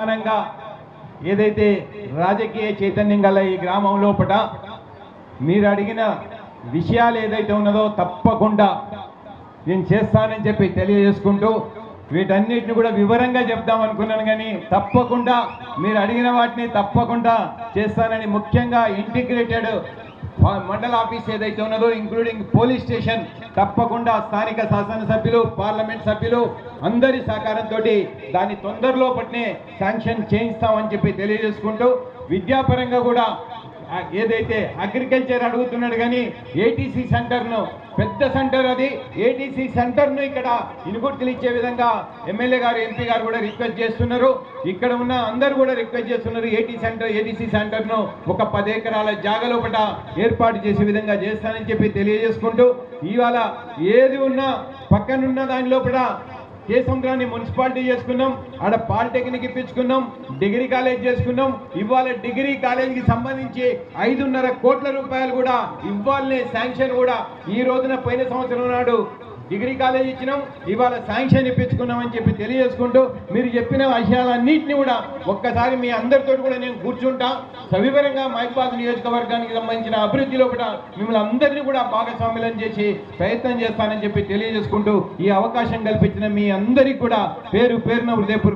ప్రధానంగా ఏదైతే రాజకీయ చైతన్యం గల ఈ గ్రామం లోపల మీరు అడిగిన విషయాలు ఏదైతే ఉన్నదో తప్పకుండా నేను చేస్తానని చెప్పి తెలియజేసుకుంటూ వీటన్నిటిని కూడా వివరంగా చెప్దాం అనుకున్నాను, కానీ తప్పకుండా మీరు అడిగిన వాటిని తప్పకుండా చేస్తానని, ముఖ్యంగా ఇంటిగ్రేటెడ్ మండల ఆఫీస్ ఏదైతే ఉన్నదో ఇంక్లూడింగ్ పోలీస్ స్టేషన్ తప్పకుండా స్థానిక శాసనసభ్యులు పార్లమెంట్ సభ్యులు అందరి సహకారంతో దాన్ని తొందరలో పట్టినే శాంక్షన్ చేయిస్తామని చెప్పి తెలియజేసుకుంటూ, విద్యాపరంగా కూడా ఏదైతే అగ్రికల్చర్ అడుగుతున్నాడు కానీ ఏటీసీ సెంటర్ను పెద్ద సెంటర్ అది ఏటీసీ సెంటర్ను ఇక్కడ ఇనుగుర్తులు ఇచ్చే విధంగా ఎమ్మెల్యే గారు ఎంపీ గారు కూడా రిక్వెస్ట్ చేస్తున్నారు. ఇక్కడ ఉన్న అందరూ కూడా రిక్వెస్ట్ చేస్తున్నారు ఏటీసీ సెంటర్ను ఒక 10 ఎకరాల జాగా లోపల ఏర్పాటు చేసే విధంగా చేస్తానని చెప్పి తెలియజేసుకుంటూ, ఇవాళ ఏది ఉన్నా పక్కనున్న దాని లోపల కేసముద్రాన్ని మున్సిపాలిటీ చేసుకున్నాం, ఆడ పాలిటెక్నిక్ ఇప్పించుకున్నాం, డిగ్రీ కాలేజ్ చేసుకున్నాం. ఇవాళ డిగ్రీ కాలేజీకి సంబంధించి 5.5 కోట్ల రూపాయలు కూడా ఇవ్వాలనే శాంక్షన్ కూడా ఈ రోజున పోయిన సంవత్సరం నాడు డిగ్రీ కాలేజ్ ఇచ్చినాం, ఇవాళ శాంక్షన్ ఇప్పించుకున్నామని చెప్పి తెలియజేసుకుంటూ, మీరు చెప్పిన విషయాలన్నింటినీ కూడా ఒక్కసారి మీ అందరితో కూడా నేను కూర్చుంటా సవివరంగా మహబూబాబాద్ నియోజకవర్గానికి సంబంధించిన అభివృద్ధిలో కూడా మిమ్మల్ని అందరినీ కూడా భాగస్వామ్యం చేసి ప్రయత్నం చేస్తానని చెప్పి తెలియజేసుకుంటూ, ఈ అవకాశం కల్పించిన మీ అందరికీ కూడా పేరు పేరున హృదయపూర్వక